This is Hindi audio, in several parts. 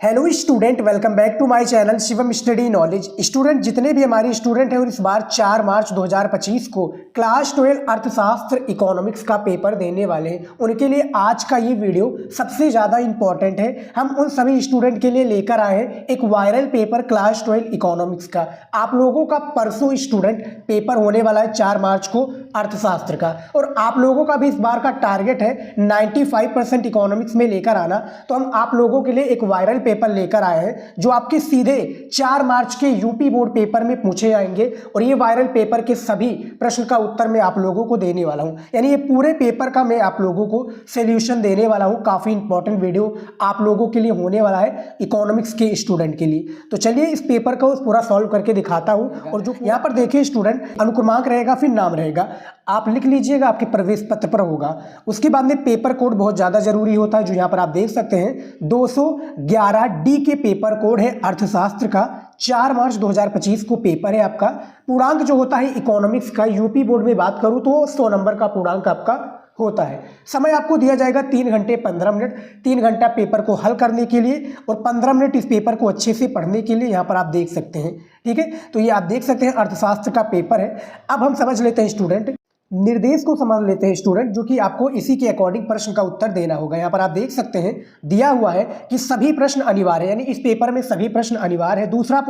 Hello student, welcome back to my channel Shivam study knowledge. Student जितने भी हमारे स्टूडेंट हैं और इस बार 4 मार्च 2025 को क्लास 12 अर्थशास्त्र इकोनॉमिक्स का पेपर देने वाले हैं, उनके लिए आज का ये वीडियो सबसे ज़्यादा इंपॉर्टेंट है। हम उन सभी स्टूडेंट के लिए लेकर आए हैं एक वायरल पेपर क्लास 12 इकोनॉमिक्स का। आप लोगों का परसों स्टूडेंट पेपर होने वाला है 4 मार्च को अर्थशास्त्र का, और आप लोगों का भी इस बार का टारगेट है 95% इकोनॉमिक्स में लेकर आना। तो हम आप लोगों के लिए एक वायरल पेपर लेकर आए हैं जो आपके सीधे 4 मार्च के यूपी बोर्ड पेपर में पूछे जाएंगे, और ये वायरल पेपर के सभी प्रश्न का उत्तर मैं आप लोगों को देने वाला हूं। यानी ये पूरे पेपर का मैं आप लोगों को सॉल्यूशन देने वाला हूं। काफी इंपॉर्टेंट वीडियो आप लोगों के लिए होने वाला है इकोनॉमिक्स के स्टूडेंट के लिए। तो चलिए इस पेपर को पूरा सॉल्व करके दिखाता हूं। और जो यहाँ पर देखिए स्टूडेंट, अनुक्रमांक रहेगा, फिर नाम रहेगा, आप लिख लीजिएगा, आपके प्रवेश पत्र पर होगा। उसके बाद में पेपर कोड बहुत ज़्यादा जरूरी होता है, जो यहाँ पर आप देख सकते हैं 211 डी के पेपर कोड है अर्थशास्त्र का। 4 मार्च 2025 को पेपर है आपका। पूर्णांक जो होता है इकोनॉमिक्स का, यूपी बोर्ड में बात करूं तो 100 नंबर का पूर्णांक आपका होता है। समय आपको दिया जाएगा 3 घंटे 15 मिनट। 3 घंटा पेपर को हल करने के लिए और 15 मिनट इस पेपर को अच्छे से पढ़ने के लिए यहाँ पर आप देख सकते हैं। ठीक है, तो ये आप देख सकते हैं अर्थशास्त्र का पेपर है। अब हम समझ लेते हैं स्टूडेंट, निर्देश को समझ लेते हैं स्टूडेंट, जो कि आपको इसी के अकॉर्डिंग प्रश्न का उत्तर देना होगा। यहाँ पर आप देख सकते हैं दिया हुआ है कि सभी प्रश्न अनिवार्य है, यानी इस पेपर में सभी प्रश्न अनिवार्य है। तीसरा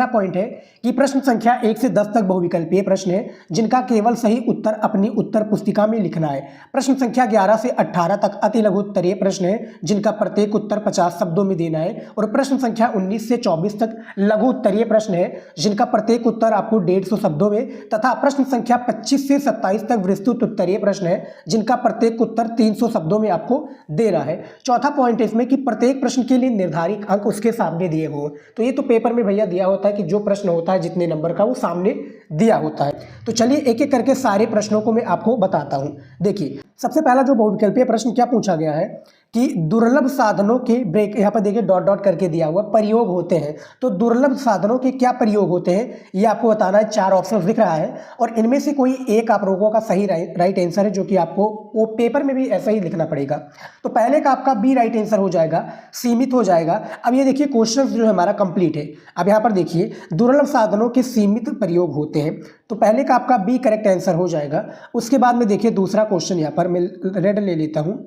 पॉइंट है कि प्रश्न संख्या 1 से 10 तक बहुविकल्पीय प्रश्न है, जिनका केवल सही उत्तर अपनी उत्तर पुस्तिका में लिखना है। प्रश्न संख्या 11 से 18 तक अति लघु उत्तरीय प्रश्न है, जिनका प्रत्येक उत्तर 50 शब्दों में देना है। और प्रश्न संख्या 19 से 24 तक लघु उत्तरीय प्रश्न है, जिनका प्रत्येक उत्तर आपको 150 शब्दों में, तथा प्रश्न संख्या 25 से 27 तक विस्तृत उत्तरीय प्रश्न है, जिनका प्रत्येक उत्तर 300 शब्दों में आपको देना है। चौथा पॉइंट है इसमें कि प्रत्येक प्रश्न के लिए निर्धारित अंक उसके सामने दिए हुए। तो ये तो पेपर में भैया दिया होता है कि जो प्रश्न होता है जितने नंबर का वो सामने दिया होता है। तो चलिए एक एक करके सारे प्रश्नों को मैं आपको बताता हूं। देखिए सबसे पहला जो बहुविकल्पीय प्रश्न क्या पूछा गया है कि दुर्लभ साधनों के ब्रेक, यहाँ पर देखिए डॉट डॉट करके दिया हुआ, प्रयोग होते हैं। तो दुर्लभ साधनों के क्या प्रयोग होते हैं ये आपको बताना है। 4 ऑप्शन दिख रहा है और इनमें से कोई एक आप लोगों का सही राइट आंसर है, जो कि आपको वो पेपर में भी ऐसा ही लिखना पड़ेगा। तो पहले का आपका बी राइट आंसर हो जाएगा, सीमित हो जाएगा। अब ये देखिए क्वेश्चन जो है हमारा कंप्लीट है। अब यहाँ पर देखिए दुर्लभ साधनों के सीमित प्रयोग होते हैं, तो पहले का आपका बी करेक्ट आंसर हो जाएगा। उसके बाद में देखिए दूसरा क्वेश्चन, यहाँ पर मैं रेड ले लेता हूँ।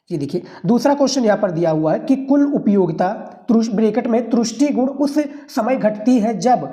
ये देखिए दूसरा क्वेश्चन यहाँ पर दिया हुआ है कि कुल उपयोगिता ब्रैकेट में त्रुटि गुण उस समय घटती है जब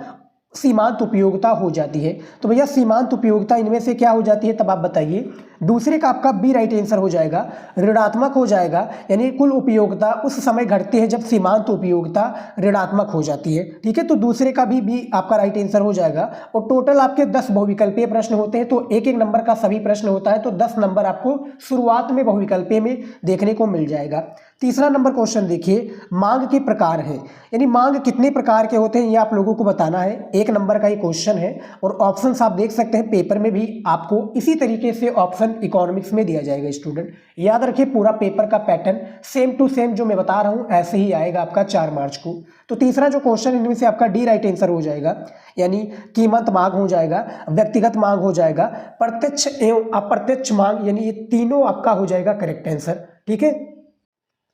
सीमांत उपयोगिता हो जाती है। तो भैया सीमांत उपयोगिता इनमें से क्या हो जाती है, तब आप बताइए। दूसरे का आपका बी राइट आंसर हो जाएगा, ऋणात्मक हो जाएगा। यानी कुल उपयोगिता उस समय घटती है जब सीमांत उपयोगिता ऋणात्मक हो जाती है। ठीक है, तो दूसरे का भी आपका राइट आंसर हो जाएगा। और टोटल आपके 10 बहुविकल्पीय प्रश्न होते हैं, तो एक एक नंबर का सभी प्रश्न होता है, तो 10 नंबर आपको शुरुआत में बहुविकल्पीय में देखने को मिल जाएगा। तीसरा नंबर क्वेश्चन देखिए, मांग के प्रकार है, यानी मांग कितने प्रकार के होते हैं ये आप लोगों को बताना है। 1 नंबर का ये क्वेश्चन है और ऑप्शंस आप देख सकते हैं पेपर में भी आपको इसी तरीके से ऑप्शन इकोनॉमिक्स में दिया जाएगा। स्टूडेंट याद रखिए पूरा पेपर का पैटर्न सेम टू सेम जो मैं बता रहा हूं ऐसे ही आएगा आपका 4 मार्च को। तो तीसरा जो क्वेश्चन इनमें से आपका डी राइट आंसर हो जाएगा, यानी कीमत मांग हो जाएगा, व्यक्तिगत मांग हो जाएगा, प्रत्यक्ष एवं अप्रत्यक्ष मांग, यानी ये तीनों आपका हो जाएगा करेक्ट आंसर। ठीक है,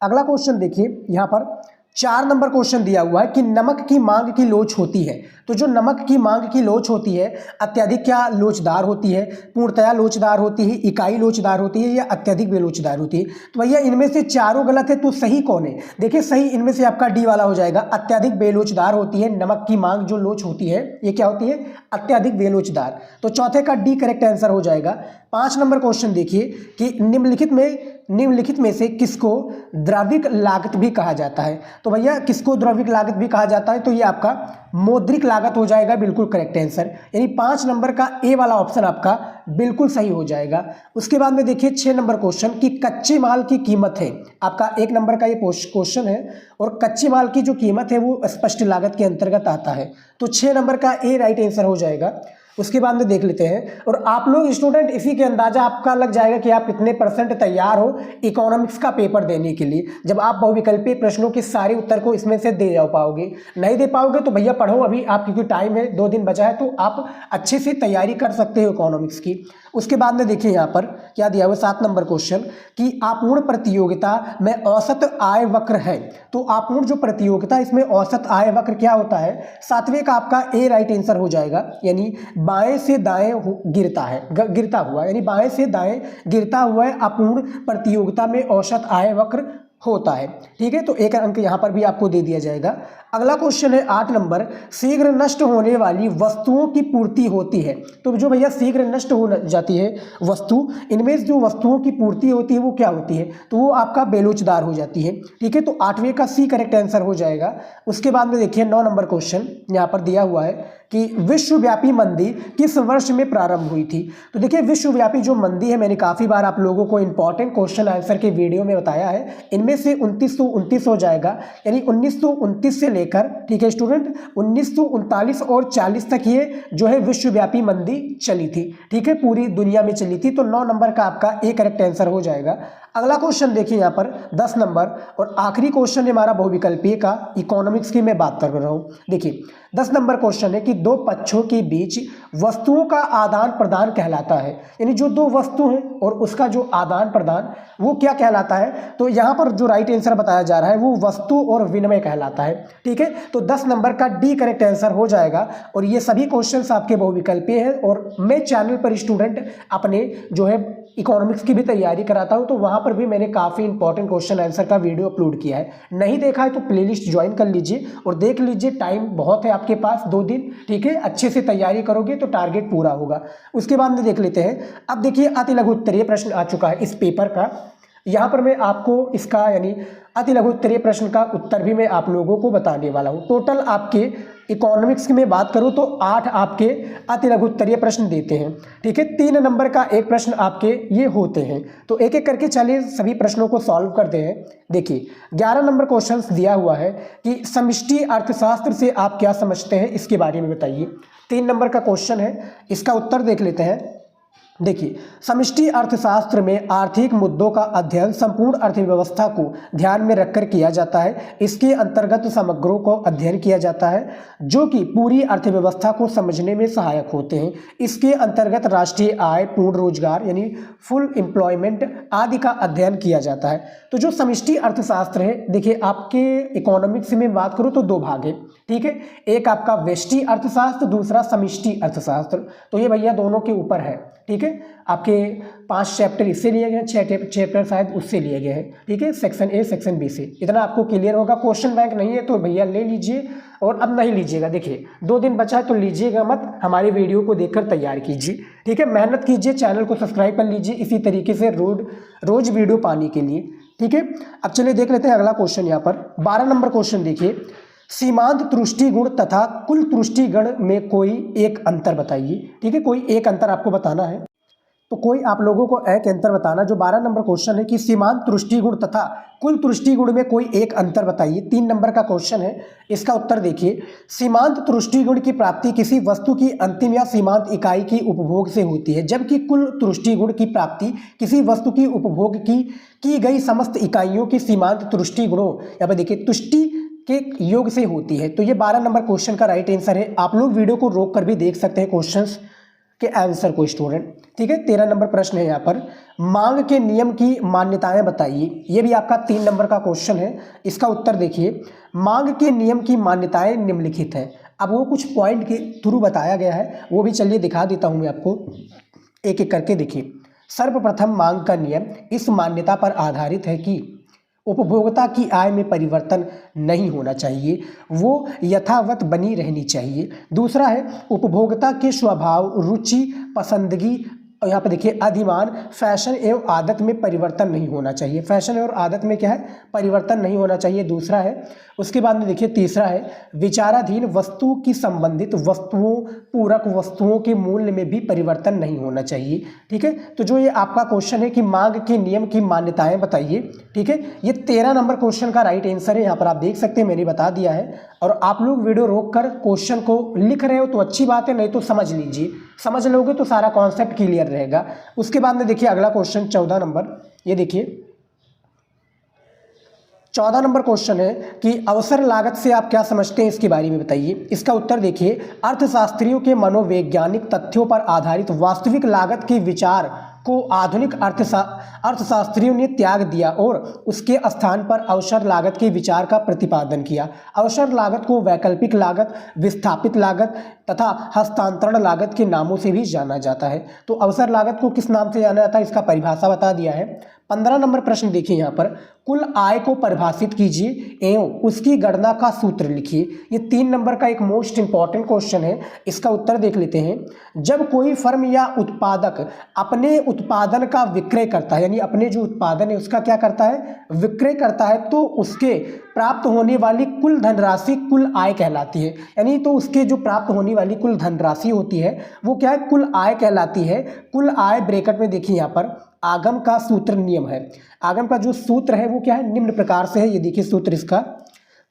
अगला क्वेश्चन देखिए, यहाँ पर 4 नंबर क्वेश्चन दिया हुआ है कि नमक की मांग की लोच होती है। तो जो नमक की मांग की लोच होती है अत्यधिक क्या लोचदार होती है, पूर्णतया लोचदार होती है, इकाई लोचदार होती है, या अत्यधिक बेलोचदार होती है। तो भैया इनमें से चारों गलत है, तो सही कौन है? देखिए सही इनमें से आपका डी वाला हो जाएगा, अत्यधिक बेलोचदार होती है। नमक की मांग जो लोच होती है ये क्या होती है, अत्यधिक बेलोचदार। तो चौथे का डी करेक्ट आंसर हो जाएगा। 5 नंबर क्वेश्चन देखिए कि निम्नलिखित में से किसको द्रव्यिक लागत भी कहा जाता है। तो भैया किसको द्रव्यिक लागत भी कहा जाता है, तो ये आपका मौद्रिक लागत हो जाएगा, बिल्कुल करेक्ट आंसर। यानी 5 नंबर का ए वाला ऑप्शन आपका बिल्कुल सही हो जाएगा। उसके बाद में देखिए 6 नंबर क्वेश्चन कि कच्चे माल की कीमत है, आपका 1 नंबर का ये क्वेश्चन है, और कच्चे माल की जो कीमत है वो स्पष्ट लागत के अंतर्गत आता है। तो 6 नंबर का ए राइट आंसर हो जाएगा। उसके बाद में देख लेते हैं, और आप लोग स्टूडेंट इसी के अंदाजा आपका लग जाएगा कि आप कितने % तैयार हो इकोनॉमिक्स का पेपर देने के लिए, जब आप बहुविकल्पीय प्रश्नों के सारे उत्तर को इसमें से दे जा पाओगे। नहीं दे पाओगे तो भैया पढ़ो अभी आप, क्योंकि टाइम है, 2 दिन बचा है, तो आप अच्छे से तैयारी कर सकते हो इकोनॉमिक्स की। उसके बाद में देखिए यहाँ पर क्या दिया हुआ 7 नंबर क्वेश्चन कि आपूर्ण प्रतियोगिता में औसत आय वक्र है। तो आपूर्ण जो प्रतियोगिता इसमें औसत आय वक्र क्या होता है, 7वें का आपका ए राइट आंसर हो जाएगा, यानी बाएं से दाएं गिरता है, गिरता हुआ, यानी बाएं से दाएं गिरता हुआ है अपूर्ण प्रतियोगिता में औसत आय वक्र होता है। ठीक है, तो एक अंक यहाँ पर भी आपको दे दिया जाएगा। अगला क्वेश्चन है 8 नंबर, शीघ्र नष्ट होने वाली वस्तुओं की पूर्ति होती है। तो जो भैया शीघ्र नष्ट हो जाती है वस्तु, इनमें जो वस्तुओं की पूर्ति होती है वो क्या होती है, तो वो आपका बेलोचदार हो जाती है। ठीक है, तो 8वें का सी करेक्ट आंसर हो जाएगा। उसके बाद में देखिए 9 नंबर क्वेश्चन यहाँ पर दिया हुआ है कि विश्वव्यापी मंदी किस वर्ष में प्रारंभ हुई थी। तो देखिए विश्वव्यापी जो मंदी है, मैंने काफ़ी बार आप लोगों को इंपॉर्टेंट क्वेश्चन आंसर के वीडियो में बताया है, इनमें से 2929 हो जाएगा, यानी 1929 से लेकर, ठीक है स्टूडेंट, 1939 और 40 तक ये जो है विश्वव्यापी मंदी चली थी। ठीक है, पूरी दुनिया में चली थी। तो 9 नंबर का आपका ए करेक्ट आंसर हो जाएगा। अगला क्वेश्चन देखिए यहाँ पर 10 नंबर और आखिरी क्वेश्चन है हमारा बहुविकल्पीय का, इकोनॉमिक्स की मैं बात कर रहा हूँ। देखिए 10 नंबर क्वेश्चन है कि दो पक्षों के बीच वस्तुओं का आदान प्रदान कहलाता है, यानी जो दो वस्तु हैं और उसका जो आदान प्रदान वो क्या कहलाता है। तो यहाँ पर जो राइट आंसर बताया जा रहा है वो वस्तु और विनिमय कहलाता है। ठीक है, तो 10 नंबर का डी करेक्ट आंसर हो जाएगा। और ये सभी क्वेश्चंस आपके बहुविकल्पीय हैं और मैं चैनल पर स्टूडेंट अपने जो है इकोनॉमिक्स की भी तैयारी कराता हूँ, तो वहाँ पर भी मैंने काफ़ी इंपॉर्टेंट क्वेश्चन आंसर का वीडियो अपलोड किया है। नहीं देखा है तो प्लेलिस्ट ज्वाइन कर लीजिए और देख लीजिए, टाइम बहुत है आपके पास, 2 दिन। ठीक है, अच्छे से तैयारी करोगे तो टारगेट पूरा होगा। उसके बाद में देख लेते हैं, अब देखिए अति लघु उत्तरीय प्रश्न आ चुका है इस पेपर का। यहाँ पर मैं आपको इसका यानी अति लघु उत्तरीय प्रश्न का उत्तर भी मैं आप लोगों को बताने वाला हूँ। टोटल आपके इकोनॉमिक्स की मैं बात करूँ तो 8 आपके अति लघु उत्तरीय प्रश्न देते हैं। ठीक है, 3 नंबर का एक प्रश्न आपके ये होते हैं। तो एक एक करके चलिए सभी प्रश्नों को सॉल्व करते हैं। देखिए 11 नंबर क्वेश्चन दिया हुआ है कि समष्टि अर्थशास्त्र से आप क्या समझते हैं, इसके बारे में बताइए। 3 नंबर का क्वेश्चन है, इसका उत्तर देख लेते हैं। देखिए समष्टि अर्थशास्त्र में आर्थिक मुद्दों का अध्ययन संपूर्ण अर्थव्यवस्था को ध्यान में रखकर किया जाता है। इसके अंतर्गत समग्रों को अध्ययन किया जाता है जो कि पूरी अर्थव्यवस्था को समझने में सहायक होते हैं। इसके अंतर्गत राष्ट्रीय आय, पूर्ण रोजगार यानी फुल एम्प्लॉयमेंट आदि का अध्ययन किया जाता है। तो जो समष्टि अर्थशास्त्र है, देखिए आपके इकोनॉमिक्स में बात करूँ तो 2 भाग है। ठीक है, एक आपका व्यष्टि अर्थशास्त्र, दूसरा समष्टि अर्थशास्त्र। तो ये भैया दोनों के ऊपर है। ठीक है, आपके 5 चैप्टर इससे लिए गए हैं, 6 चैप्टर शायद उससे लिए गए हैं। ठीक है, सेक्शन ए सेक्शन बी से, इतना आपको क्लियर होगा। क्वेश्चन बैंक नहीं है तो भैया ले लीजिए, और अब नहीं लीजिएगा, देखिए 2 दिन बचा है तो लीजिएगा मत, हमारी वीडियो को देखकर तैयार कीजिए। ठीक है, मेहनत कीजिए, चैनल को सब्सक्राइब कर लीजिए इसी तरीके से रोज वीडियो पाने के लिए। ठीक है, अब चलिए देख लेते हैं अगला क्वेश्चन। यहाँ पर 12 नंबर क्वेश्चन देखिए, सीमांत तुष्टिगुण तथा कुल तुष्टिगुण में कोई एक अंतर बताइए। ठीक है, कोई एक अंतर आपको बताना है, तो कोई आप लोगों को एक अंतर बताना। जो 12 नंबर क्वेश्चन है कि सीमांत तुष्टिगुण तथा कुल तुष्टिगुण में कोई एक अंतर बताइए। 3 नंबर का क्वेश्चन है, इसका उत्तर देखिए। सीमांत तुष्टिगुण की प्राप्ति किसी वस्तु की अंतिम या सीमांत इकाई की उपभोग से होती है, जबकि कुल तुष्टिगुण की प्राप्ति किसी वस्तु की उपभोग की गई समस्त इकाइयों की सीमांत तुष्टिगुणों यहाँ पर देखिए तुष्टि के योग से होती है। तो ये 12 नंबर क्वेश्चन का राइट आंसर है। आप लोग वीडियो को रोक कर भी देख सकते हैं क्वेश्चंस के आंसर को स्टूडेंट। ठीक है, 13 नंबर प्रश्न है यहाँ पर, मांग के नियम की मान्यताएं बताइए। ये भी आपका 3 नंबर का क्वेश्चन है। इसका उत्तर देखिए, मांग के नियम की मान्यताएं निम्नलिखित है। अब वो कुछ पॉइंट के थ्रू बताया गया है, वो भी चलिए दिखा देता हूँ मैं आपको एक एक करके। देखिए सर्वप्रथम मांग का नियम इस मान्यता पर आधारित है कि उपभोक्ता की आय में परिवर्तन नहीं होना चाहिए, वो यथावत बनी रहनी चाहिए। दूसरा है उपभोक्ता के स्वभाव, रुचि, पसंदगी, और यहाँ पे देखिए अधिमान, फैशन एवं आदत में परिवर्तन नहीं होना चाहिए। फैशन और आदत में क्या है, परिवर्तन नहीं होना चाहिए, दूसरा है। उसके बाद में देखिए तीसरा है विचाराधीन वस्तु की संबंधित वस्तुओं, पूरक वस्तुओं के मूल्य में भी परिवर्तन नहीं होना चाहिए। ठीक है, तो जो ये आपका क्वेश्चन है कि मांग के नियम की मान्यताएं बताइए। ठीक है, ये 13 नंबर क्वेश्चन का राइट आंसर है। यहाँ पर आप देख सकते हैं, मैंने बता दिया है। और आप लोग वीडियो रोक कर क्वेश्चन को लिख रहे हो तो अच्छी बात है, नहीं तो समझ लीजिए, समझ लोगे तो सारा कॉन्सेप्ट क्लियर रहेगा। उसके बाद में देखिए अगला क्वेश्चन 14 नंबर, ये देखिए 14 नंबर क्वेश्चन है कि अवसर लागत से आप क्या समझते हैं, इसके बारे में बताइए। इसका उत्तर देखिए, अर्थशास्त्रियों के मनोवैज्ञानिक तथ्यों पर आधारित वास्तविक लागत के विचार को आधुनिक अर्थशास्त्रियों ने त्याग दिया और उसके स्थान पर अवसर लागत के विचार का प्रतिपादन किया। अवसर लागत को वैकल्पिक लागत, विस्थापित लागत तथा हस्तांतरण लागत के नामों से भी जाना जाता है। तो अवसर लागत को किस नाम से जाना जाता है, इसका परिभाषा बता दिया है। 15 नंबर प्रश्न देखिए, यहाँ पर कुल आय को परिभाषित कीजिए एवं उसकी गणना का सूत्र लिखिए। ये 3 नंबर का एक मोस्ट इंपॉर्टेंट क्वेश्चन है। इसका उत्तर देख लेते हैं। जब कोई फर्म या उत्पादक अपने उत्पादन का विक्रय करता है, यानी अपने जो उत्पादन है उसका क्या करता है, विक्रय करता है, तो उसके प्राप्त होने वाली कुल धनराशि कुल आय कहलाती है। यानी तो उसके जो प्राप्त होने वाली कुल धनराशि होती है वो क्या है, कुल आय कहलाती है। कुल आय ब्रैकेट में देखिए, यहाँ पर आगम का सूत्र नियम है। आगम का जो सूत्र है वो क्या है, निम्न प्रकार से है। ये देखिए सूत्र इसका,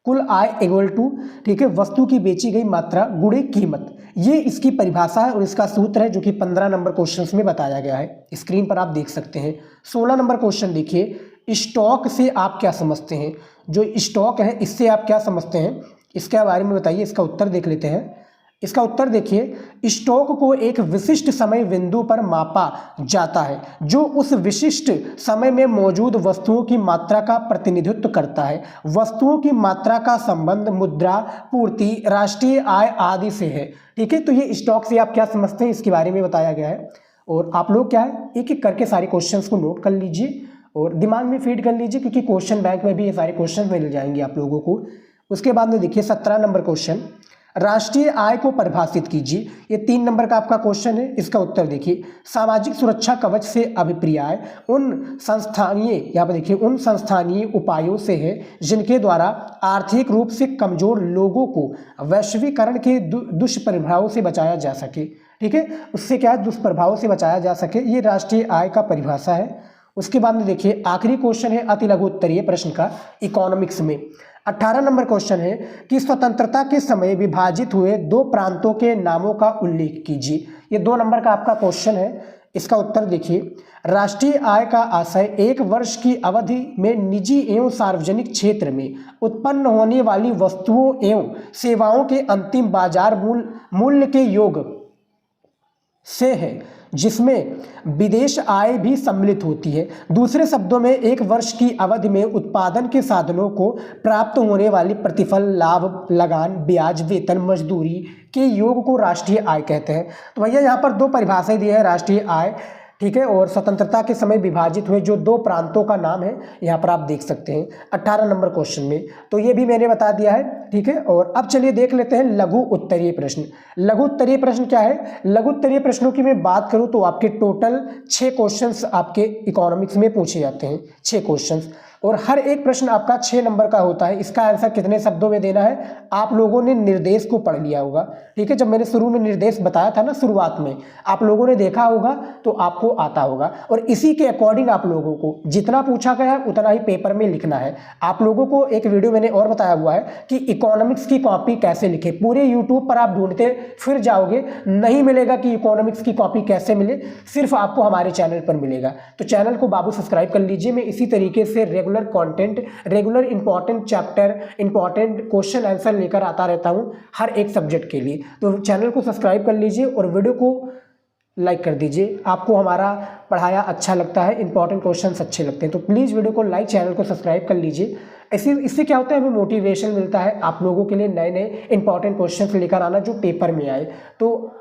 कुल आय इक्वल टू, ठीक है, वस्तु की बेची गई मात्रा गुणे कीमत। ये इसकी परिभाषा है और इसका सूत्र है जो कि 15 नंबर क्वेश्चन में बताया गया है। स्क्रीन पर आप देख सकते हैं। 16 नंबर क्वेश्चन देखिए, स्टॉक से आप क्या समझते हैं। जो स्टॉक है इससे आप क्या समझते हैं, इसके बारे में बताइए। इसका उत्तर देख लेते हैं। इसका उत्तर देखिए, स्टॉक को एक विशिष्ट समय बिंदु पर मापा जाता है जो उस विशिष्ट समय में मौजूद वस्तुओं की मात्रा का प्रतिनिधित्व करता है। वस्तुओं की मात्रा का संबंध मुद्रा पूर्ति, राष्ट्रीय आय आदि से है। ठीक है, तो ये स्टॉक से आप क्या समझते हैं, इसके बारे में बताया गया है। और आप लोग क्या है, एक एक करके सारे क्वेश्चंस को नोट कर लीजिए और दिमाग में फीड कर लीजिए, क्योंकि क्वेश्चन बैंक में भी ये सारे क्वेश्चन मिल जाएंगे आप लोगों को। उसके बाद में देखिए 17 नंबर क्वेश्चन, राष्ट्रीय आय को परिभाषित कीजिए। ये 3 नंबर का आपका क्वेश्चन है। इसका उत्तर देखिए, सामाजिक सुरक्षा कवच से अभिप्राय उन संस्थानीय, यहाँ पर देखिए, उन संस्थानीय उपायों से है जिनके द्वारा आर्थिक रूप से कमजोर लोगों को वैश्वीकरण के दुष्प्रभावों से बचाया जा सके। ठीक है, उससे क्या है, दुष्प्रभावों से बचाया जा सके, ये राष्ट्रीय आय का परिभाषा है। उसके बाद में देखिए आखिरी क्वेश्चन है अति लघु उत्तरीय प्रश्न का इकोनॉमिक्स में। 18 नंबर क्वेश्चन है कि स्वतंत्रता के समय विभाजित हुए 2 प्रांतों के नामों का उल्लेख कीजिए। ये 2 नंबर का आपका क्वेश्चन है। इसका उत्तर देखिए, राष्ट्रीय आय का आशय 1 वर्ष की अवधि में निजी एवं सार्वजनिक क्षेत्र में उत्पन्न होने वाली वस्तुओं एवं सेवाओं के अंतिम बाजार मूल्य के योग से है, जिसमें विदेश आय भी सम्मिलित होती है। दूसरे शब्दों में 1 वर्ष की अवधि में उत्पादन के साधनों को प्राप्त होने वाली प्रतिफल, लाभ, लगान, ब्याज, वेतन, मजदूरी के योग को राष्ट्रीय आय कहते हैं। तो भैया यहाँ पर 2 परिभाषाएं दी है राष्ट्रीय आय, ठीक है, और स्वतंत्रता के समय विभाजित हुए जो 2 प्रांतों का नाम है यहाँ पर आप देख सकते हैं 18 नंबर क्वेश्चन में। तो ये भी मैंने बता दिया है। ठीक है, और अब चलिए देख लेते हैं लघु उत्तरीय प्रश्न। लघु उत्तरीय प्रश्न क्या है, लघु उत्तरीय प्रश्नों की मैं बात करूँ तो आपके टोटल 6 क्वेश्चंस आपके इकोनॉमिक्स में पूछे जाते हैं, 6 क्वेश्चंस, और हर एक प्रश्न आपका 6 नंबर का होता है। इसका आंसर कितने शब्दों में देना है, आप लोगों ने निर्देश को पढ़ लिया होगा। ठीक है, जब मैंने शुरू में निर्देश बताया था ना, शुरुआत में आप लोगों ने देखा होगा तो आपको आता होगा, और इसी के अकॉर्डिंग आप लोगों को जितना पूछा गया है उतना ही पेपर में लिखना है। आप लोगों को एक वीडियो मैंने और बताया हुआ है कि इकोनॉमिक्स की कॉपी कैसे लिखे। पूरे यूट्यूब पर आप ढूंढते फिर जाओगे, नहीं मिलेगा कि इकोनॉमिक्स की कॉपी कैसे मिले, सिर्फ आपको हमारे चैनल पर मिलेगा। तो चैनल को बाबू सब्सक्राइब कर लीजिए। मैं इसी तरीके से regular content, regular important chapter, important question answer लेकर आता रहता हूं हर एक सब्जेक्ट के लिए। तो चैनल को सब्सक्राइब कर लीजिए और वीडियो को लाइक कर दीजिए। आपको हमारा पढ़ाया अच्छा लगता है, इंपॉर्टेंट क्वेश्चंस अच्छे लगते हैं तो प्लीज़ वीडियो को लाइक, चैनल को सब्सक्राइब कर लीजिए। इससे क्या होता है, हमें मोटिवेशन मिलता है आप लोगों के लिए नए नए इंपॉर्टेंट क्वेश्चंस लेकर आना जो पेपर में आए। तो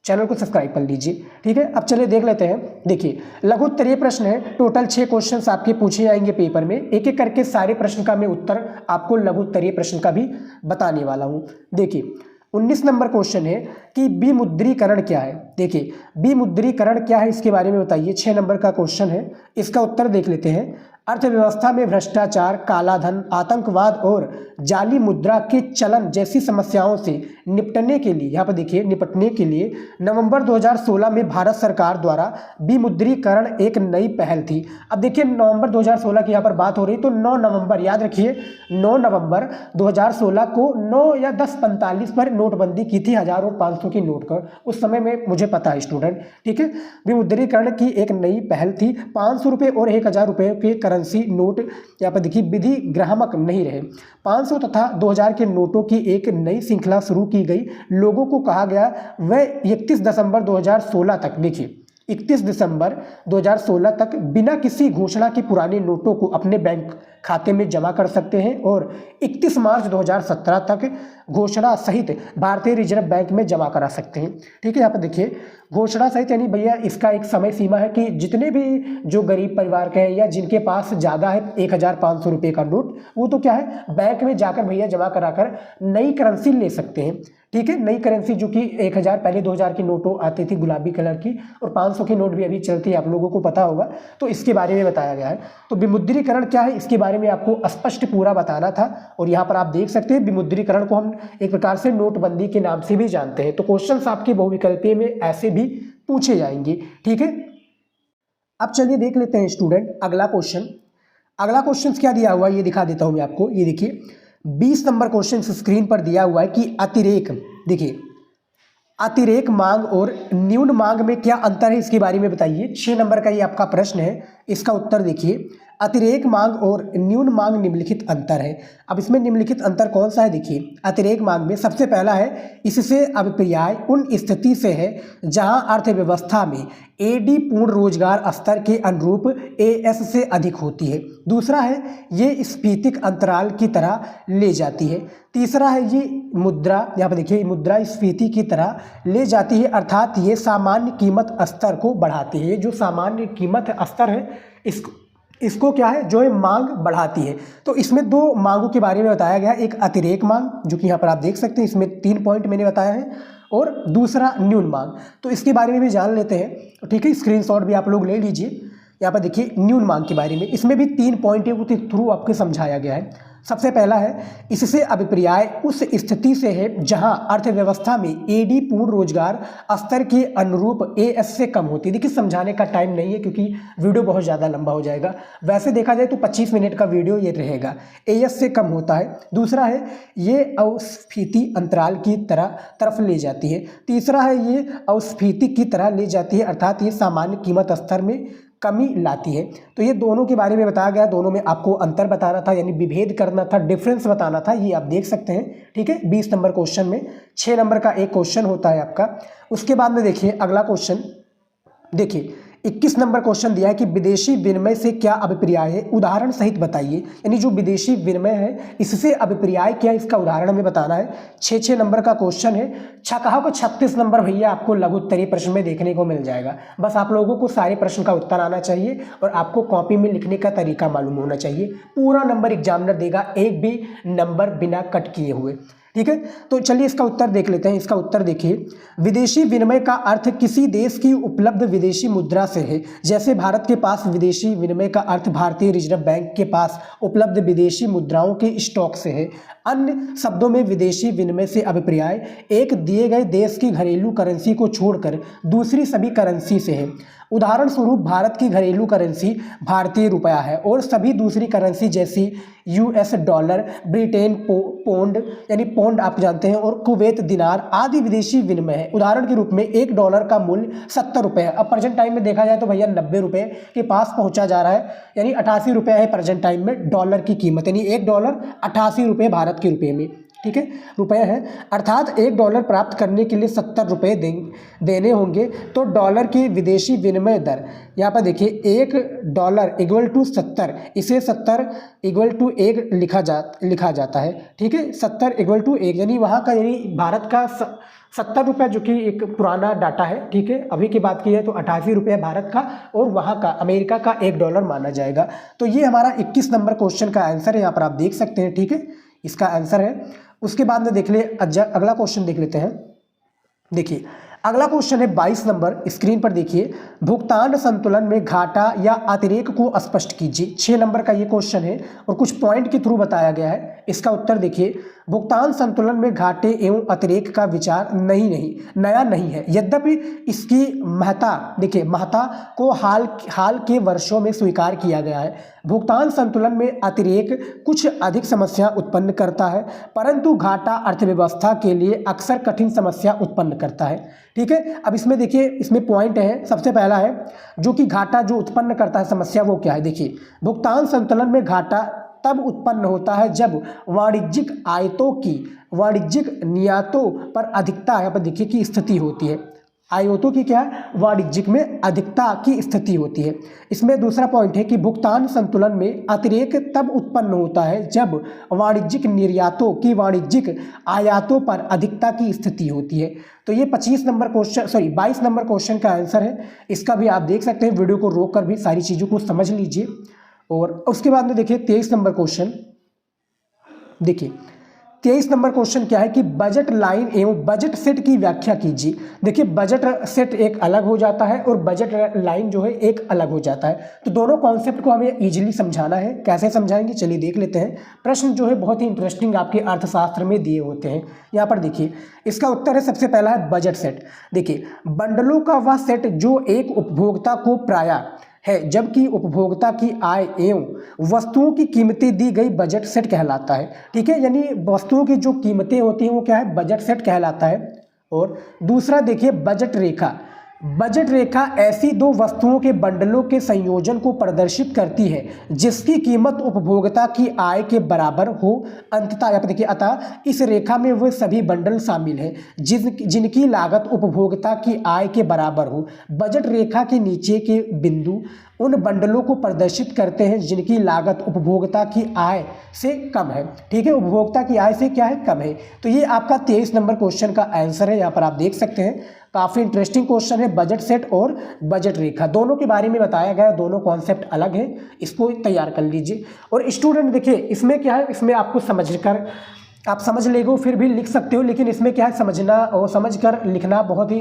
चैनल को सब्सक्राइब कर लीजिए। ठीक है, अब चलिए देख लेते हैं। देखिए लघु उत्तरीय प्रश्न है, टोटल 6 क्वेश्चंस आपके पूछे जाएंगे पेपर में। एक एक करके सारे प्रश्न का मैं उत्तर आपको लघु उत्तरीय प्रश्न का भी बताने वाला हूं। देखिए 19 नंबर क्वेश्चन है कि विमुद्रीकरण क्या है। देखिए विमुद्रीकरण क्या है इसके बारे में बताइए। 6 नंबर का क्वेश्चन है, इसका उत्तर देख लेते हैं। अर्थव्यवस्था में भ्रष्टाचार, कालाधन, आतंकवाद और जाली मुद्रा के चलन जैसी समस्याओं से निपटने के लिए, यहाँ पर देखिए निपटने के लिए नवंबर 2016 में भारत सरकार द्वारा विमुद्रीकरण एक नई पहल थी। अब देखिए नवंबर 2016 की यहाँ पर बात हो रही, तो 9 नवंबर, याद रखिए 9 नवंबर 2016 को 9 या 10:45 पर नोटबंदी की थी 1000 और 500 की नोट कर। उस समय में मुझे मुझे पता है स्टूडेंट, ठीक है। विमुद्रीकरण की एक नई पहल थी। 500 रुपये और 1000 रुपये के करेंसी नोट यहाँ पर देखिए विधि ग्राहक नहीं रहे। 500 तथा 2000 के नोटों की एक नई श्रृंखला शुरू की गई। लोगों को कहा गया वह 31 दिसंबर 2016 तक, देखिए 31 दिसंबर 2016 तक बिना किसी घोषणा के पुराने नोटों को अपने बैंक खाते में जमा कर सकते हैं और 31 मार्च 2017 तक घोषणा सहित भारतीय रिजर्व बैंक में जमा करा सकते हैं, ठीक है। यहाँ पर देखिए घोषणा सहित यानी भैया इसका एक समय सीमा है कि जितने भी जो गरीब परिवार के हैं या जिनके पास ज़्यादा है 1500 रुपये का नोट, वो तो क्या है बैंक में जाकर भैया जमा कराकर नई करेंसी ले सकते हैं, ठीक है। नई करेंसी जो कि 1000 पहले 2000 की नोटों आती थी गुलाबी कलर की और 500 की नोट भी अभी चलती है, आप लोगों को पता होगा, तो इसके बारे में बताया गया है। तो विमुद्रीकरण क्या है इसके बारे में आपको स्पष्ट पूरा बताना था और यहाँ पर आप देख सकते हैं विमुद्रीकरण को हम एक प्रकार से नोटबंदी के नाम से भी जानते हैं। तो क्वेश्चंस आपके बहुविकल्पीय में ऐसे भी पूछे जाएंगे, ठीक है। अब चलिए देख लेते हैं स्टूडेंट अगला क्वेश्चन। अगला क्वेश्चन क्या दिया हुआ है ये दिखा देता हूं मैं आपको। ये देखिए 20 नंबर क्वेश्चन स्क्रीन पर दिया हुआ है कि अतिरेक, देखिए अतिरेक मांग और न्यून मांग में क्या अंतर है इसके बारे में बताइए। 6 नंबर का ये आपका प्रश्न है, इसका उत्तर देखिए अतिरेक मांग और न्यून मांग निम्नलिखित अंतर है। अब इसमें निम्नलिखित अंतर कौन सा है, देखिए अतिरेक मांग में सबसे पहला है इससे अभिप्राय उन स्थिति से है जहां अर्थव्यवस्था में एडी पूर्ण रोजगार स्तर के अनुरूप एएस से अधिक होती है। दूसरा है ये स्फीतिक अंतराल की तरह ले जाती है। तीसरा है ये मुद्रा, यहाँ पर देखिए मुद्रा स्फीति की तरह ले जाती है, अर्थात ये सामान्य कीमत स्तर को बढ़ाती है। जो सामान्य कीमत स्तर है इसको क्या है जो है मांग बढ़ाती है। तो इसमें 2 मांगों के बारे में बताया गया, एक अतिरेक मांग जो कि यहाँ पर आप देख सकते हैं, इसमें 3 पॉइंट मैंने बताया है, और दूसरा न्यून मांग। तो इसके बारे में भी जान लेते हैं, ठीक है। स्क्रीनशॉट भी आप लोग ले लीजिए। यहाँ पर देखिए न्यून मांग के बारे में, इसमें भी 3 पॉइंट के थ्रू आपको समझाया गया है। सबसे पहला है इससे अभिप्राय उस स्थिति से है जहां अर्थव्यवस्था में एडी पूर्ण रोजगार स्तर के अनुरूप एएस से कम होती है। देखिए समझाने का टाइम नहीं है क्योंकि वीडियो बहुत ज़्यादा लंबा हो जाएगा। वैसे देखा जाए तो 25 मिनट का वीडियो ये रहेगा, एएस से कम होता है। दूसरा है ये अस्फीति अंतराल की तरफ ले जाती है। तीसरा है ये अस्फीति की तरह ले जाती है, अर्थात ये सामान्य कीमत स्तर में कमी लाती है। तो ये दोनों के बारे में बताया गया, दोनों में आपको अंतर बताना था यानी विभेद करना था, डिफरेंस बताना था, ये आप देख सकते हैं, ठीक है। 20 नंबर क्वेश्चन में 6 नंबर का एक क्वेश्चन होता है आपका। उसके बाद में देखिए अगला क्वेश्चन, देखिए 21 नंबर क्वेश्चन दिया है कि विदेशी विनिमय से क्या अभिप्राय है, उदाहरण सहित बताइए। यानी जो विदेशी विनिमय है इससे अभिप्राय क्या है, इसका उदाहरण हमें बताना है। 6 नंबर का क्वेश्चन है। कहा को 36 नंबर भैया आपको लघु उत्तरीय प्रश्न में देखने को मिल जाएगा। बस आप लोगों को सारे प्रश्न का उत्तर आना चाहिए और आपको कॉपी में लिखने का तरीका मालूम होना चाहिए। पूरा नंबर एग्जामिनर देगा, एक भी नंबर बिना कट किए हुए, ठीक है। तो चलिए इसका उत्तर देख लेते हैं। इसका उत्तर देखिए विदेशी विनिमय का अर्थ किसी देश की उपलब्ध विदेशी मुद्रा से है। जैसे भारत के पास विदेशी विनिमय का अर्थ भारतीय रिजर्व बैंक के पास उपलब्ध विदेशी मुद्राओं के स्टॉक से है। अन्य शब्दों में विदेशी विनिमय से अभिप्राय एक दिए गए देश की घरेलू करेंसी को छोड़कर दूसरी सभी करेंसी से है। उदाहरण स्वरूप भारत की घरेलू करेंसी भारतीय रुपया है और सभी दूसरी करेंसी जैसी यूएस डॉलर, ब्रिटेन पौंड यानी पौंड आप जानते हैं, और कुवैत दिनार आदि विदेशी विनिमय है। उदाहरण के रूप में $1 का मूल्य 70 रुपये है। अब प्रेजेंट टाइम में देखा जाए तो भैया 90 रुपये के पास पहुंचा जा रहा है, यानी 88 रुपये है प्रेजेंट टाइम में डॉलर की कीमत, यानी $1 88 रुपये भारत के रुपये में, ठीक है, रुपये है। अर्थात $1 प्राप्त करने के लिए 70 रुपये देने होंगे। तो डॉलर की विदेशी विनिमय दर यहाँ पर देखिए $1 = 70, इसे 70 = 1 लिखा जाता है, ठीक है। 70 = 1 यानी वहाँ का यानी भारत का 70 रुपये जो कि एक पुराना डाटा है, ठीक है। अभी की बात की है तो 88 रुपये भारत का और वहाँ का अमेरिका का $1 माना जाएगा। तो ये हमारा 21 नंबर क्वेश्चन का आंसर है, यहाँ पर आप देख सकते हैं, ठीक है, इसका आंसर है। उसके बाद में देख ले अगला क्वेश्चन देख लेते हैं। देखिए अगला क्वेश्चन है 22 नंबर, स्क्रीन पर देखिए भुगतान संतुलन में घाटा या अतिरेक को स्पष्ट कीजिए। 6 नंबर का ये क्वेश्चन है और कुछ पॉइंट के थ्रू बताया गया है। इसका उत्तर देखिए भुगतान संतुलन में घाटे एवं अतिरेक का विचार नया नहीं है। यद्यपि इसकी महत्ता देखिए महत्ता को हाल के वर्षों में स्वीकार किया गया है। भुगतान संतुलन में अतिरेक कुछ अधिक समस्या उत्पन्न करता है, परंतु घाटा अर्थव्यवस्था के लिए अक्सर कठिन समस्या उत्पन्न करता है। ठीक है, अब इसमें देखिए इसमें पॉइंट है, सबसे पहला है जो कि घाटा जो उत्पन्न करता है समस्या वो क्या है। देखिए भुगतान संतुलन में घाटा तब उत्पन्न होता है जब वाणिज्यिक नियतों पर अधिकता यहाँ पर देखिए की स्थिति होती है। आयातों की क्या है, वाणिज्यिक में अधिकता की स्थिति होती है। इसमें दूसरा पॉइंट है कि भुगतान संतुलन में अतिरेक तब उत्पन्न होता है जब वाणिज्यिक निर्यातों की वाणिज्यिक आयातों पर अधिकता की स्थिति होती है। तो ये 22 नंबर क्वेश्चन का आंसर है। इसका भी आप देख सकते हैं, वीडियो को रोक कर भी सारी चीज़ों को समझ लीजिए। और उसके बाद में देखिए 23 नंबर क्वेश्चन। देखिए 23 नंबर क्वेश्चन क्या है कि बजट लाइन एवं बजट सेट की व्याख्या कीजिए। देखिए बजट सेट एक अलग हो जाता है और बजट लाइन जो है एक अलग हो जाता है। तो दोनों कॉन्सेप्ट को हमें इजीली समझाना है। कैसे समझाएंगे चलिए देख लेते हैं। प्रश्न जो है बहुत ही इंटरेस्टिंग आपके अर्थशास्त्र में दिए होते हैं। यहाँ पर देखिए इसका उत्तर है, सबसे पहला है बजट सेट। देखिए बंडलों का वह सेट जो एक उपभोक्ता को प्रायः है जबकि उपभोक्ता की आय एवं वस्तुओं की कीमतें दी गई बजट सेट कहलाता है। ठीक है, यानी वस्तुओं की जो कीमतें होती हैं वो क्या है, बजट सेट कहलाता है। और दूसरा देखिए बजट रेखा। बजट रेखा ऐसी दो वस्तुओं के बंडलों के संयोजन को प्रदर्शित करती है जिसकी कीमत उपभोक्ता की आय के बराबर हो। अंततः यहाँ पर देखिए अतः इस रेखा में वे सभी बंडल शामिल हैं जिनकी लागत उपभोक्ता की आय के बराबर हो। बजट रेखा के नीचे के बिंदु उन बंडलों को प्रदर्शित करते हैं जिनकी लागत उपभोक्ता की आय से कम है। ठीक है, उपभोक्ता की आय से क्या है, कम है। तो ये आपका 23 नंबर क्वेश्चन का आंसर है। यहाँ पर आप देख सकते हैं, काफ़ी इंटरेस्टिंग क्वेश्चन है। बजट सेट और बजट रेखा दोनों के बारे में बताया गया है, दोनों कॉन्सेप्ट अलग है, इसको तैयार कर लीजिए। और स्टूडेंट देखिए इसमें क्या है, इसमें आपको समझकर आप समझ लेगो फिर भी लिख सकते हो, लेकिन इसमें क्या है समझना और समझकर लिखना बहुत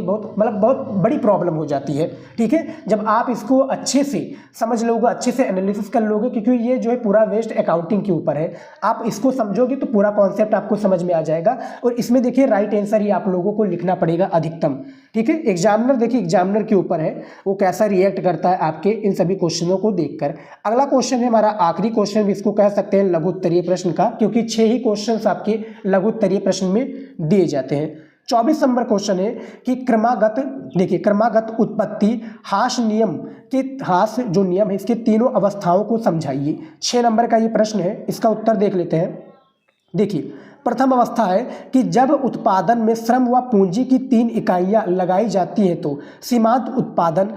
बड़ी प्रॉब्लम हो जाती है। ठीक है, जब आप इसको अच्छे से समझ लोगे, अच्छे से एनालिसिस कर लोगे, क्योंकि ये जो है पूरा वेस्ट अकाउंटिंग के ऊपर है। आप इसको समझोगे तो पूरा कॉन्सेप्ट आपको समझ में आ जाएगा। और इसमें देखिए राइट आंसर ही आप लोगों को लिखना पड़ेगा अधिकतम। ठीक है, एग्जामिनर देखिए एग्जामिनर के ऊपर है वो कैसा रिएक्ट करता है आपके इन सभी क्वेश्चनों को देखकर। अगला क्वेश्चन है हमारा आखिरी क्वेश्चन, भी इसको कह सकते हैं लघु उत्तरीय प्रश्न का, क्योंकि 6 ही क्वेश्चन आपके लघु उत्तरीय प्रश्न में दिए जाते हैं। 24 नंबर क्वेश्चन है कि क्रमागत उत्पत्ति हास जो नियम है इसके तीनों अवस्थाओं को समझाइए। 6 नंबर का ये प्रश्न है, इसका उत्तर देख लेते हैं। देखिए प्रथम अवस्था है कि जब उत्पादन में श्रम व पूंजी की 3 इकाइयां लगाई जाती हैं तो सीमांत उत्पादन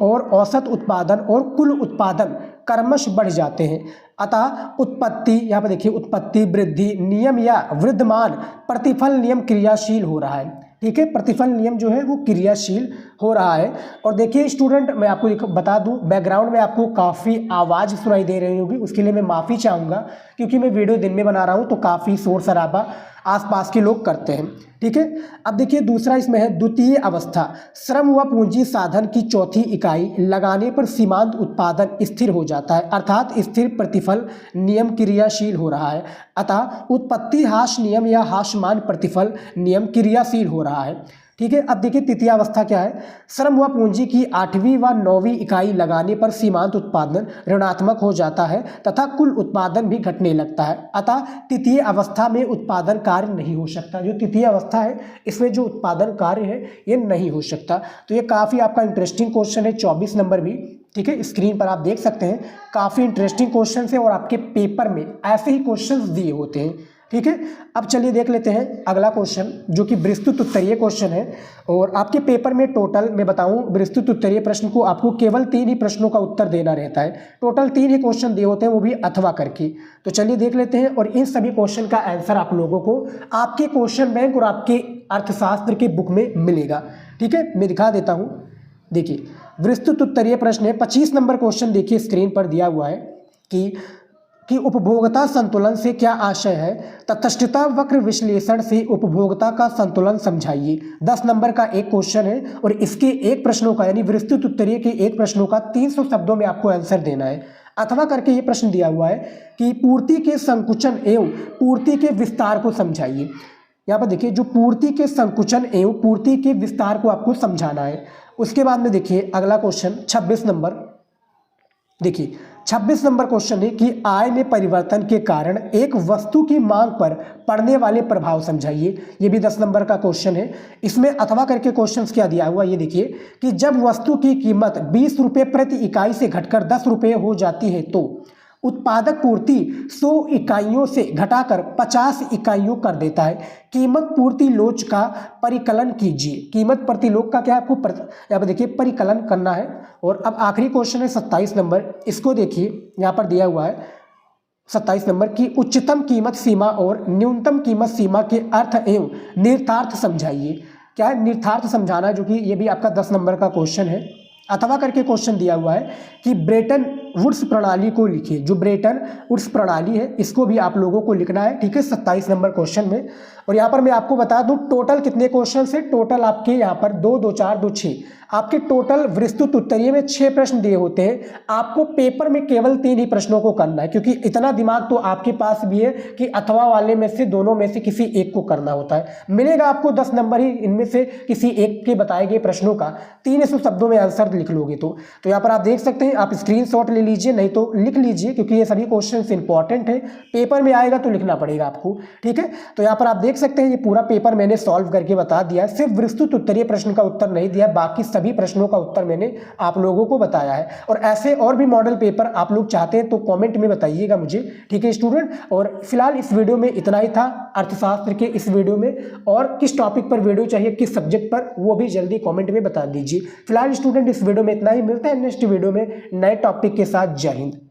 और औसत उत्पादन और कुल उत्पादन क्रमशः बढ़ जाते हैं। अतः उत्पत्ति, यहाँ पर देखिए उत्पत्ति वृद्धि नियम या वृद्धमान प्रतिफल नियम क्रियाशील हो रहा है। ठीक है, प्रतिफल नियम जो है वो क्रियाशील हो रहा है। और देखिए स्टूडेंट मैं आपको बता दूं, बैकग्राउंड में आपको काफ़ी आवाज़ सुनाई दे रही होगी, उसके लिए मैं माफ़ी चाहूँगा, क्योंकि मैं वीडियो दिन में बना रहा हूँ तो काफ़ी शोर शराबा आसपास के लोग करते हैं। ठीक है, अब देखिए दूसरा इसमें है द्वितीय अवस्था, श्रम व पूंजी साधन की चौथी इकाई लगाने पर सीमांत उत्पादन स्थिर हो जाता है, अर्थात स्थिर प्रतिफल नियम क्रियाशील हो रहा है। अतः उत्पत्ति हास नियम या हासमान प्रतिफल नियम क्रियाशील हो रहा है। ठीक है, अब देखिए तृतीय अवस्था क्या है, श्रम व पूंजी की 8वीं व 9वीं इकाई लगाने पर सीमांत उत्पादन ऋणात्मक हो जाता है तथा कुल उत्पादन भी घटने लगता है। अतः तृतीय अवस्था में उत्पादन कार्य नहीं हो सकता। जो तृतीय अवस्था है इसमें जो उत्पादन कार्य है ये नहीं हो सकता। तो ये काफ़ी आपका इंटरेस्टिंग क्वेश्चन है, 24 नंबर भी। ठीक है, स्क्रीन पर आप देख सकते हैं, काफ़ी इंटरेस्टिंग क्वेश्चन है और आपके पेपर में ऐसे ही क्वेश्चन दिए होते हैं। ठीक है, अब चलिए देख लेते हैं अगला क्वेश्चन जो कि विस्तृत उत्तरीय क्वेश्चन है। और आपके पेपर में टोटल मैं बताऊं, विस्तृत उत्तरीय प्रश्न को आपको केवल 3 ही प्रश्नों का उत्तर देना रहता है। टोटल 3 ही क्वेश्चन दिए होते हैं, वो भी अथवा करके। तो चलिए देख लेते हैं, और इन सभी क्वेश्चन का आंसर आप लोगों को आपके क्वेश्चन बैंक और आपके अर्थशास्त्र के बुक में मिलेगा। ठीक है, मैं दिखा देता हूँ। देखिए विस्तृत उत्तरीय प्रश्न है, 25 नंबर क्वेश्चन देखिए स्क्रीन पर दिया हुआ है कि उपभोक्ता संतुलन से क्या आशय है, तटस्थता वक्र विश्लेषण से उपभोक्ता का संतुलन समझाइए। 10 नंबर का एक क्वेश्चन है और इसके एक प्रश्नों का यानी विस्तृत उत्तरीय के एक प्रश्नों का 300 शब्दों में आपको आंसर देना है। अथवा करके ये प्रश्न दिया हुआ है कि पूर्ति के संकुचन एवं पूर्ति के विस्तार को समझाइए। यहाँ पर देखिए जो पूर्ति के संकुचन एवं पूर्ति के विस्तार को आपको समझाना है। उसके बाद में देखिए अगला क्वेश्चन 26 नंबर, देखिए 26 नंबर क्वेश्चन है कि आय में परिवर्तन के कारण एक वस्तु की मांग पर पड़ने वाले प्रभाव समझाइए। ये भी 10 नंबर का क्वेश्चन है। इसमें अथवा करके क्वेश्चंस क्या दिया हुआ ये देखिए कि जब वस्तु की कीमत 20 रुपये प्रति इकाई से घटकर 10 रुपये हो जाती है तो उत्पादक पूर्ति 100 इकाइयों से घटाकर 50 इकाइयों कर देता है। कीमत पूर्ति लोच का परिकलन कीजिए। कीमत प्रति लोच का क्या है, आपको यहाँ पर देखिए परिकलन करना है। और अब आखिरी क्वेश्चन है 27 नंबर, इसको देखिए यहाँ पर दिया हुआ है 27 नंबर की उच्चतम कीमत सीमा और न्यूनतम कीमत सीमा के अर्थ एवं निहितार्थ समझाइए। क्या है, निहितार्थ समझाना, जो कि ये भी आपका 10 नंबर का क्वेश्चन है। अथवा करके क्वेश्चन दिया हुआ है कि ब्रेटन वुड्स प्रणाली को लिखिए। जो ब्रेटन वुड्स प्रणाली है इसको भी आप लोगों को लिखना है, ठीक है, 27 नंबर क्वेश्चन में। और यहाँ पर मैं आपको बता दूं टोटल कितने क्वेश्चन है। टोटल आपके यहाँ पर 2, 2, 4, 2, 6 आपके टोटल विस्तृत उत्तरीय में 6 प्रश्न दिए होते हैं। आपको पेपर में केवल 3 ही प्रश्नों को करना है, क्योंकि इतना दिमाग तो आपके पास भी है कि अथवा वाले में से दोनों में से किसी एक को करना होता है। मिलेगा आपको 10 नंबर ही इनमें से किसी एक के बताए गए प्रश्नों का। 300 शब्दों में आंसर लिख लोगे तो यहाँ पर आप देख सकते हैं, आप स्क्रीनशॉट ले लीजिए, नहीं तो लिख लीजिए, क्योंकि ये सभी क्वेश्चंस इंपॉर्टेंट है। पेपर में आएगा तो लिखना पड़ेगा आपको, ठीक है। तो यहाँ पर आप देख सकते हैं ये पूरा पेपर मैंने सॉल्व करके बता दिया है। सिर्फ विस्तृत उत्तरीय प्रश्न का उत्तर नहीं दिया, बाकी सभी प्रश्नों का उत्तर मैंने आप लोगों को बताया है। और ऐसे और भी मॉडल पेपर आप लोग चाहते हैं तो कॉमेंट में बताइएगा मुझे, ठीक है स्टूडेंट। और फिलहाल इस वीडियो में इतना ही था, अर्थशास्त्र के इस वीडियो में। और किस टॉपिक पर वीडियो चाहिए, किस सब्जेक्ट पर, वो भी जल्दी कॉमेंट में बता दीजिए। फिलहाल स्टूडेंट इस वीडियो में इतना ही, मिलता है नेक्स्ट वीडियो में नए टॉपिक के साथ। जय हिंद।